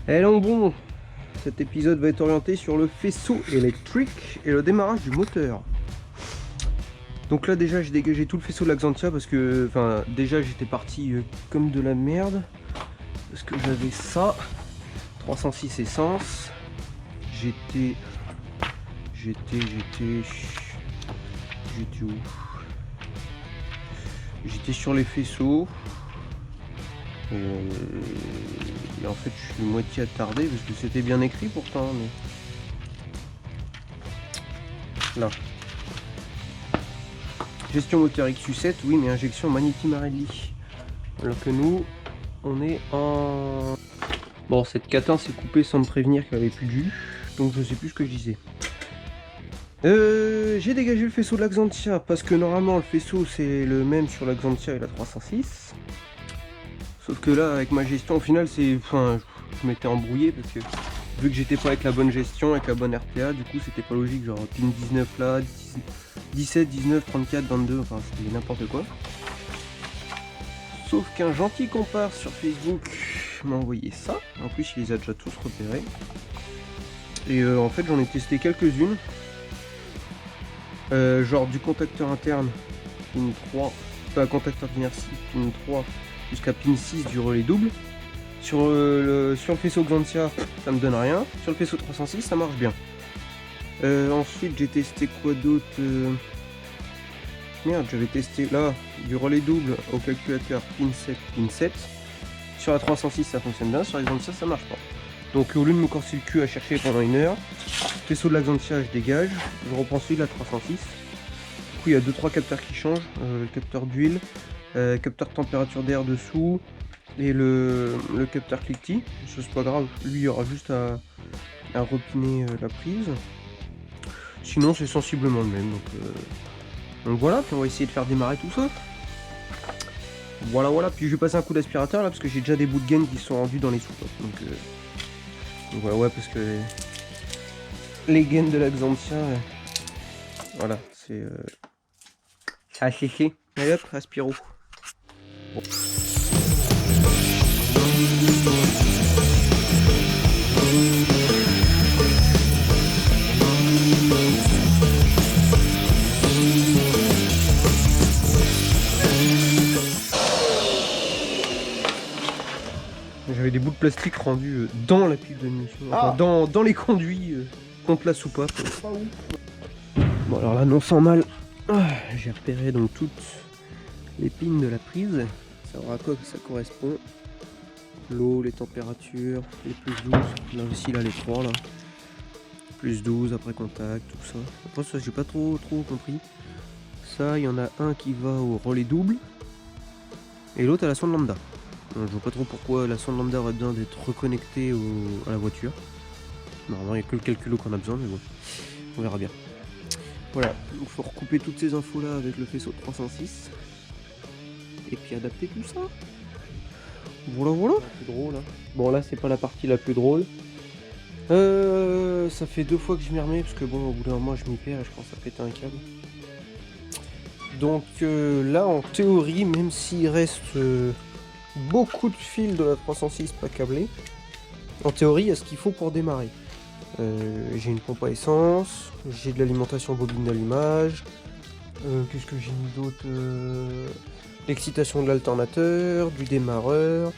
Et donc bon, cet épisode va être orienté sur le faisceau électrique et le démarrage du moteur. Donc là déjà j'ai dégagé tout le faisceau de l'Axantia parce que, enfin déjà j'étais parti comme de la merde. Parce que j'avais ça, 306 essence, j'étais où? J'étais sur les faisceaux. Et en fait je suis moitié attardé parce que c'était bien écrit pourtant, mais là gestion moteur XU7, oui, mais injection Magneti Marelli, alors que nous on est en... Bon, cette catin s'est coupée sans me prévenir qu'elle avait plus de jus, donc je sais plus ce que je disais. J'ai dégagé le faisceau de l'Axantia parce que normalement le faisceau c'est le même sur l'Axantia et la 306. Sauf que là, avec ma gestion, au final, c'est, enfin, je m'étais embrouillé parce que vu que j'étais pas avec la bonne gestion, avec la bonne RPA, du coup, c'était pas logique. Genre, pin 19 là, 17, 19, 34, 22, enfin, c'était n'importe quoi. Sauf qu'un gentil compare sur Facebook m'a envoyé ça. En plus, il les a déjà tous repérés. Et en fait, j'en ai testé quelques-unes. Genre du contacteur interne, pin 3, contacteur d'inertie, pin 3. Jusqu'à pin 6 du relais double. Sur le faisceau Xantia, ça me donne rien. Sur le faisceau 306, ça marche bien. Ensuite, j'ai testé quoi d'autre? Merde, j'avais testé là du relais double au calculateur pin 7, pin 7. Sur la 306, ça fonctionne bien. Sur la Xantia, ça marche pas. Donc, au lieu de me corser le cul à chercher pendant une heure, faisceau de la Xantia, je dégage. Je reprends celui de la 306. Du coup, il y a 2-3 capteurs qui changent. Le capteur d'huile. Capteur de température d'air dessous et le capteur cliquetis, ça c'est pas grave, lui il y aura juste à repiner la prise, sinon c'est sensiblement le même, donc voilà, puis on va essayer de faire démarrer tout ça, voilà, puis je vais passer un coup d'aspirateur là parce que j'ai déjà des bouts de gaine qui sont rendus dans les soupapes, donc voilà, ouais, parce que les gaines de la Xantia, voilà, c'est à sécher. Allez hop, aspiro. Bon. J'avais des bouts de plastique rendus dans la pile de munitions, enfin, dans les conduits contre la soupape. Bon alors là, non sans mal, j'ai repéré donc toutes les pins de la prise, savoir à quoi ça correspond. L'eau, les températures, les plus 12, là aussi là les 3 là. Plus 12 après contact, tout ça. Après ça j'ai pas trop compris. Ça, il y en a un qui va au relais double et l'autre à la sonde lambda. Je vois pas trop pourquoi la sonde lambda aurait besoin d'être reconnectée à la voiture. Normalement il n'y a que le calculo qu'on a besoin, mais bon, on verra bien. Voilà, il faut recouper toutes ces infos là avec le faisceau 306 et puis adapter tout ça. Voilà. Plus drôle, hein. Bon là c'est pas la partie la plus drôle. Ça fait 2 fois que je m'y remets parce que bon, au bout d'un moment je m'y perds et je commence à péter un câble. Donc là en théorie, même s'il reste beaucoup de fils de la 306 pas câblés, en théorie il y a ce qu'il faut pour démarrer. J'ai une pompe à essence, j'ai de l'alimentation bobine d'allumage, qu'est-ce que j'ai mis d'autre, l'excitation de l'alternateur, du démarreur,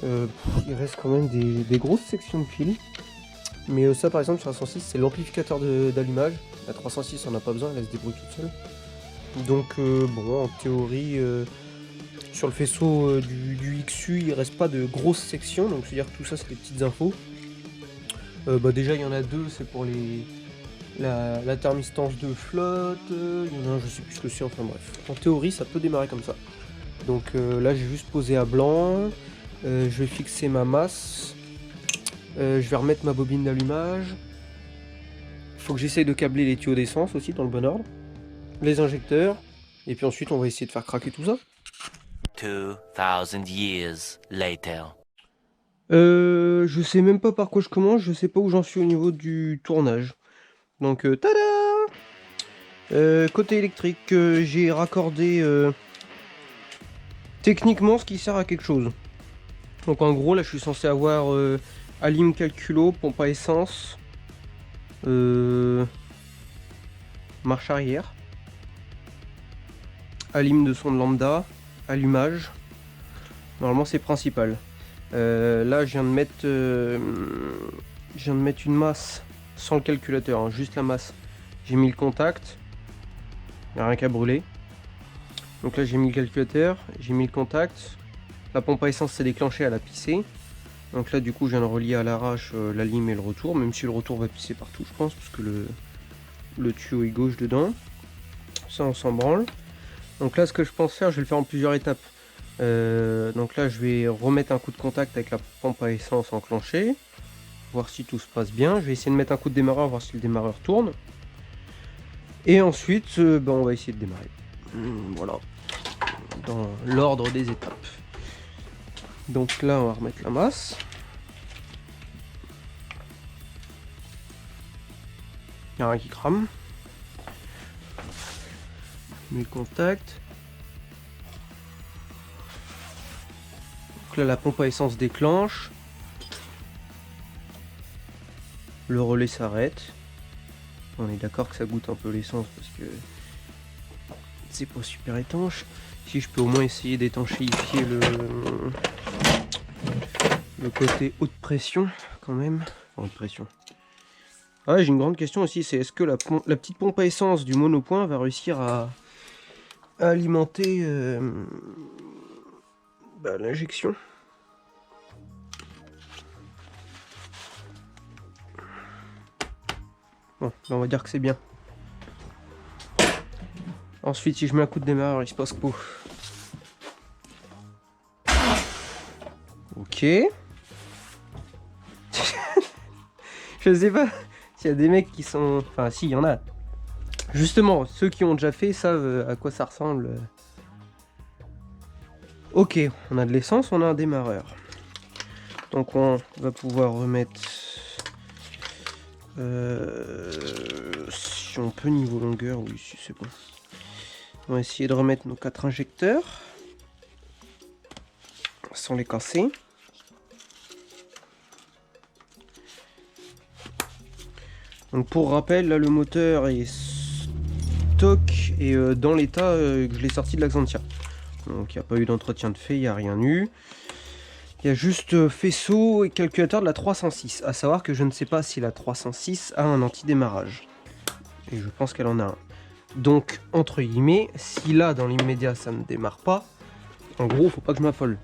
il reste quand même des grosses sections de fils. Mais ça par exemple sur la 106 c'est l'amplificateur d'allumage, la 306 on n'a pas besoin, elle se débrouille toute seule. Donc bon, en théorie sur le faisceau du XU il reste pas de grosses sections, donc c'est à dire que tout ça c'est des petites infos. Déjà il y en a 2, c'est pour la thermistance de flotte, il y en a un je sais plus ce que c'est, enfin bref. En théorie ça peut démarrer comme ça. Donc là j'ai juste posé à blanc, je vais fixer ma masse, je vais remettre ma bobine d'allumage. Il faut que j'essaye de câbler les tuyaux d'essence aussi dans le bon ordre, les injecteurs, et puis ensuite on va essayer de faire craquer tout ça. 2000 years later. Je sais même pas par quoi je commence, je sais pas où j'en suis au niveau du tournage. Donc tada! Côté électrique, j'ai raccordé techniquement ce qui sert à quelque chose. Donc en gros, là je suis censé avoir alim calculo, pompe à essence, marche arrière, alim de sonde lambda, allumage. Normalement c'est principal. Là je viens de mettre une masse sans le calculateur, hein, juste la masse. J'ai mis le contact, il n'y a rien qu'à brûler. Donc là j'ai mis le calculateur, j'ai mis le contact. La pompe à essence s'est déclenchée, elle a pissé. Donc là du coup je viens de relier à l'arrache la lime et le retour, même si le retour va pisser partout je pense, parce que le tuyau est gauche dedans. Ça on s'en branle. Donc là ce que je pense faire, je vais le faire en plusieurs étapes. Donc là je vais remettre un coup de contact avec la pompe à essence enclenchée, voir si tout se passe bien. Je vais essayer de mettre un coup de démarreur, voir si le démarreur tourne. Et ensuite on va essayer de démarrer. Voilà, dans l'ordre des étapes. Donc là on va remettre la masse. Il n'y a rien qui crame. Je mets le contact. Donc là la pompe à essence déclenche. Le relais s'arrête. On est d'accord que ça goûte un peu l'essence parce que c'est pas super étanche. Si je peux au moins essayer d'étanchéifier le côté haute pression quand même. Haute pression. Ah, j'ai une grande question aussi, c'est est-ce que la petite pompe à essence du monopoint va réussir à alimenter l'injection. Bon, on va dire que c'est bien. Ensuite, si je mets un coup de démarreur, il se passe quoi? Ok. Je sais pas s'il y a des mecs qui sont... Enfin, si, il y en a. Justement, ceux qui ont déjà fait savent à quoi ça ressemble. Ok, on a de l'essence, on a un démarreur. Donc on va pouvoir remettre... si on peut niveau longueur, oui, si c'est bon. On va essayer de remettre nos 4 injecteurs. Sans les casser. Donc pour rappel, là le moteur est stock et dans l'état que je l'ai sorti de la Xantia. Donc il n'y a pas eu d'entretien de fait, il n'y a rien eu. Il y a juste faisceau et calculateur de la 306. À savoir que je ne sais pas si la 306 a un anti-démarrage. Et je pense qu'elle en a un. Donc entre guillemets, si là dans l'immédiat ça ne démarre pas, en gros faut pas que je m'affole.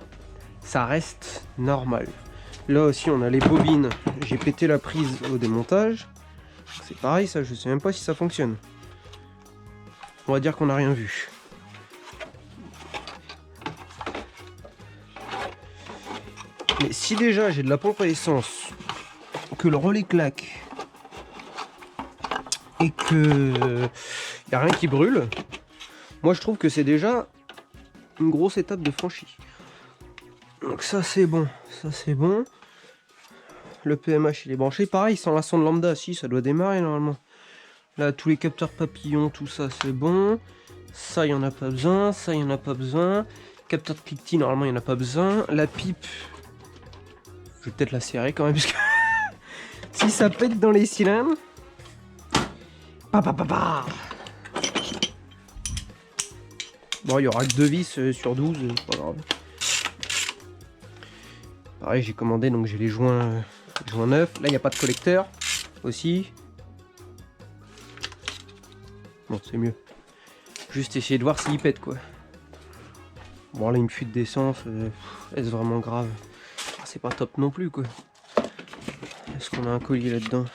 Ça reste normal. Là aussi on a les bobines. J'ai pété la prise au démontage. C'est pareil ça, je sais même pas si ça fonctionne. On va dire qu'on n'a rien vu. Mais si déjà j'ai de la pompe à essence, que le relais claque et que y a rien qui brûle, moi je trouve que c'est déjà une grosse étape de franchie. Donc ça c'est bon, ça c'est bon. Le PMH il est branché, pareil sans la sonde lambda, si ça doit démarrer normalement. Là tous les capteurs papillons, tout ça c'est bon. Ça il y en a pas besoin, ça il y en a pas besoin. Capteur de cliquetis normalement il y en a pas besoin. La pipe, je vais peut-être la serrer quand même parce que si ça pète dans les cylindres. Bon, il y aura que 2 vis sur 12, c'est pas grave. Pareil, j'ai commandé, donc j'ai les joints neufs. Là, il n'y a pas de collecteur aussi. Bon, c'est mieux. Juste essayer de voir s'il pète, quoi. Bon, là, une fuite d'essence, est-ce vraiment grave? C'est pas top non plus, quoi. Est-ce qu'on a un collier là-dedans?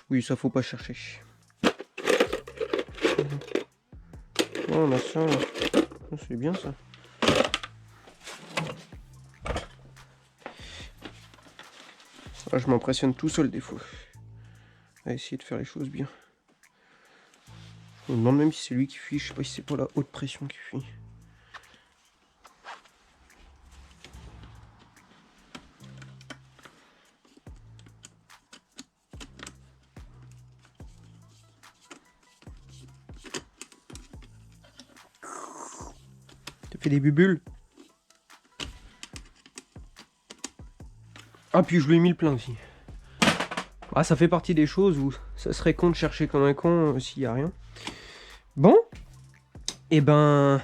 Oui, ça faut pas chercher. Oh, on a ça, là. C'est bien, ça. Ah, je m'impressionne tout seul des fois. À essayer de faire les choses bien. Je me demande même si c'est lui qui fuit. Je sais pas si c'est pas la haute pression qui fuit. fait des bulles. Ah, puis je lui ai mis le plein aussi. Ah, ça fait partie des choses où ça serait con de chercher comme un con s'il y a rien. Bon. Et ben...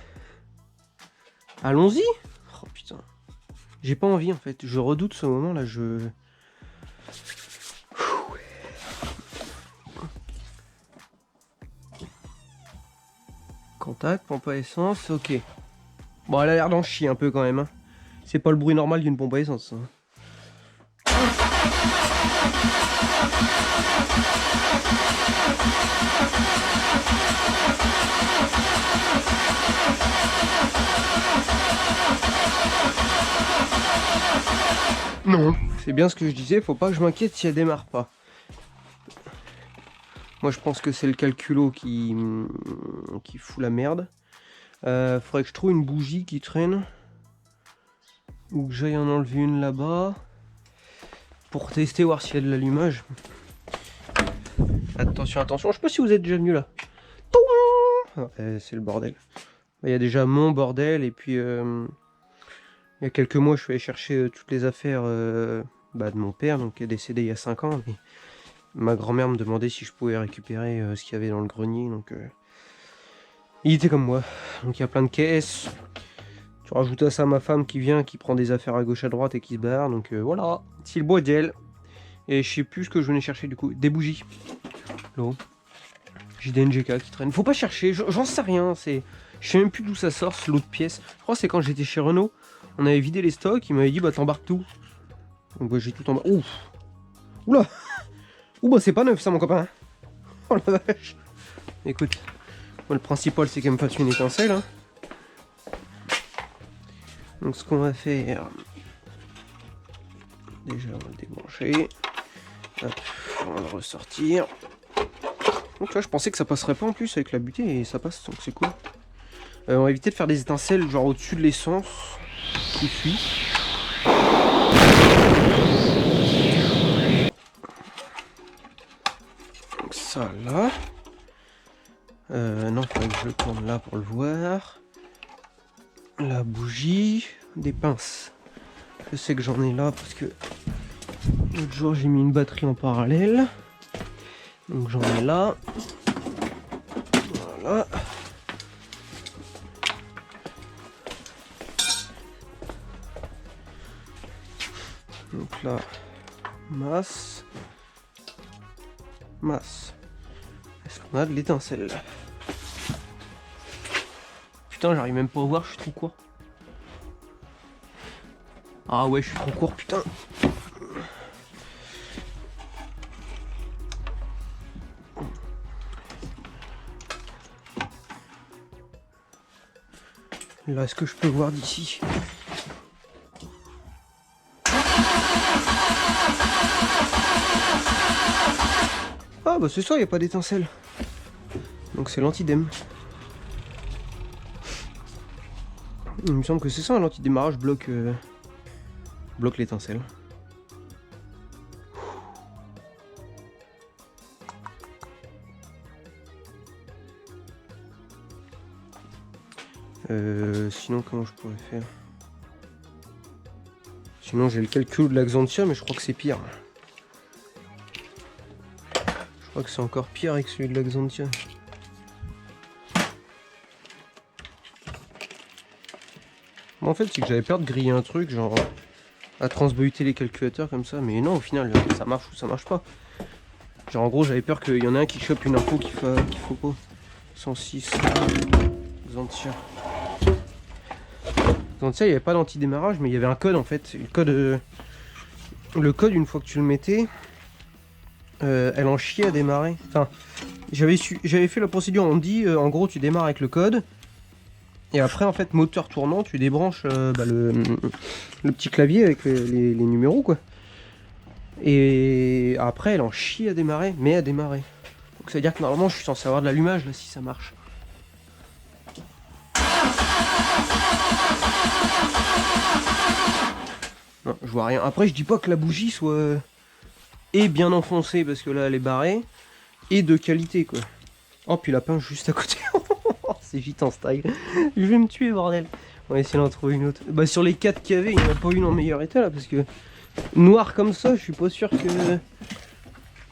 allons-y. Oh putain. J'ai pas envie en fait. Je redoute ce moment là. Contact, pompe à essence, ok. Bon, elle a l'air d'en chier un peu quand même. Hein. C'est pas le bruit normal d'une pompe à essence. Hein. Non, c'est bien ce que je disais, faut pas que je m'inquiète si elle démarre pas. Moi je pense que c'est le calculo qui fout la merde. Faudrait que je trouve une bougie qui traîne. Ou que j'aille en enlever une là-bas. Pour tester, voir s'il y a de l'allumage. Attention, attention, je sais pas si vous êtes déjà venu là. C'est le bordel. Il y a déjà mon bordel et puis... il y a quelques mois, je suis allé chercher toutes les affaires de mon père, donc qui est décédé il y a 5 ans. Et ma grand-mère me demandait si je pouvais récupérer ce qu'il y avait dans le grenier. Donc, il était comme moi. Donc il y a plein de caisses. Tu rajoutes à ça ma femme qui vient, qui prend des affaires à gauche à droite et qui se barre. Donc voilà, c'est le bordel. Et je sais plus ce que je venais chercher du coup. Des bougies. L'eau. J'ai des NGK qui traînent. Faut pas chercher, j'en sais rien. Je sais même plus d'où ça sort ce lot de pièces. Je crois que c'est quand j'étais chez Renault. On avait vidé les stocks, il m'avait dit bah t'embarques tout. Donc j'ai tout embarqué. Ouf. Oula. Ouh bah c'est pas neuf ça mon copain. Oh la vache. Écoute, moi, le principal c'est qu'elle me fasse une étincelle. Hein. Donc ce qu'on va faire... déjà on va le débrancher. Hop, on va le ressortir. Donc là je pensais que ça passerait pas en plus avec la butée et ça passe donc c'est cool. On va éviter de faire des étincelles genre au-dessus de l'essence. Qui fuit. Donc ça là. Non, faudrait que je le tourne là pour le voir. La bougie, des pinces. Je sais que j'en ai là parce que l'autre jour j'ai mis une batterie en parallèle. Donc j'en ai là. Voilà. Donc là, masse. Est-ce qu'on a de l'étincelle? Putain, j'arrive même pas à voir, je suis trop court. Ah ouais, je suis trop court, putain. Là, est-ce que je peux voir d'ici? Ah bah c'est ça, il n'y a pas d'étincelle. Donc c'est l'antidéme. Il me semble que c'est ça, l'antidémarrage bloque l'étincelle. Sinon comment je pourrais faire? Sinon j'ai le calcul de la Xantia, mais je crois que c'est pire. Je crois que c'est encore pire avec celui de la Xantia. Bon, en fait, c'est que j'avais peur de griller un truc, genre à transbuter les calculateurs comme ça, mais non, au final, ça marche ou ça marche pas. Genre, en gros, j'avais peur qu'il y en ait un qui chope une info qu'il faut pas. 106, Xantia. Xantia, il n'y avait pas d'antidémarrage, mais il y avait un code en fait. Le code, une fois que tu le mettais, elle en chiait à démarrer. Enfin, j'avais fait la procédure, on dit, en gros, tu démarres avec le code. Et après, en fait, moteur tournant, tu débranches le petit clavier avec les numéros, quoi. Et après, elle en chie à démarrer, mais à démarrer. Donc ça veut dire que normalement, je suis censé avoir de l'allumage, là, si ça marche. Non, je vois rien. Après, je dis pas que la bougie soit... et bien enfoncée, parce que là, elle est barrée, et de qualité, quoi. Oh, puis la pince juste à côté. C'est vite en style. Je vais me tuer, bordel. On va essayer d'en trouver une autre. Bah sur les 4 qu'il y avait, il n'y en a pas une en meilleur état là parce que noir comme ça, je suis pas sûr que.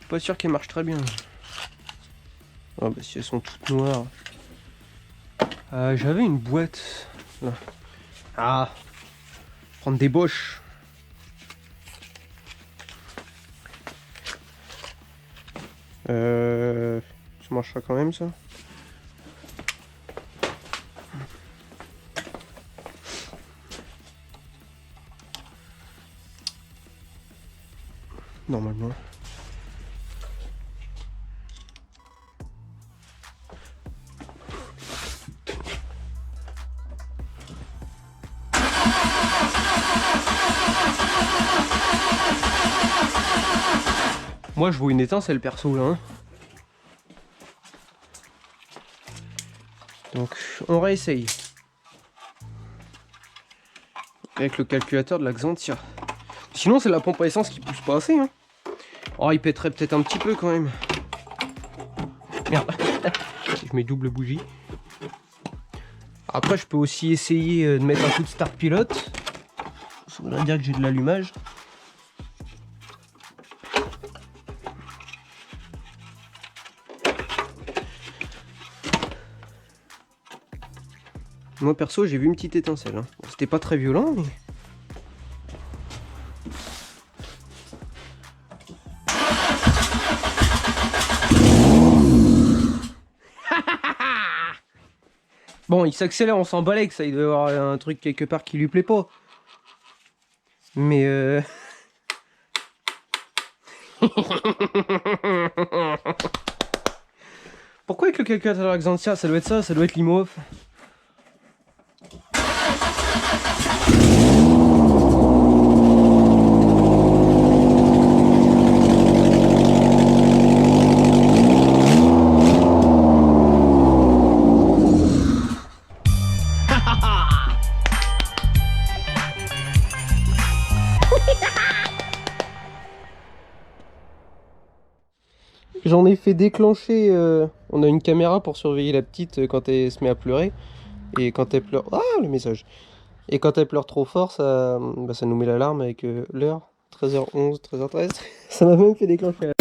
Pas sûr qu'elle marche très bien. Ah bah si elles sont toutes noires. J'avais une boîte là. Ah, prendre des Bosch. Ça marchera quand même ça. Normalement. Moi je vois une étincelle perso là. Hein. Donc on réessaye. Avec le calculateur de la Xantia. Sinon c'est la pompe à essence qui pousse pas assez. Hein. Oh il pèterait peut-être un petit peu quand même. Merde. Je mets double bougie. Après je peux aussi essayer de mettre un coup de start pilote. Ça voudrait dire que j'ai de l'allumage. Moi perso j'ai vu une petite étincelle. Hein. Bon, c'était pas très violent mais... Bon il s'accélère, on s'en balait que ça, il doit y avoir un truc quelque part qui lui plaît pas. Mais Pourquoi avec le calculateur Xantia? Ça doit être ça, ça doit être l'IMOF. J'en ai fait déclencher, on a une caméra pour surveiller la petite quand elle se met à pleurer. Et quand elle pleure... Ah, le message. Et quand elle pleure trop fort, ça nous met l'alarme avec l'heure. 13h11, 13h13. Ça m'a même fait déclencher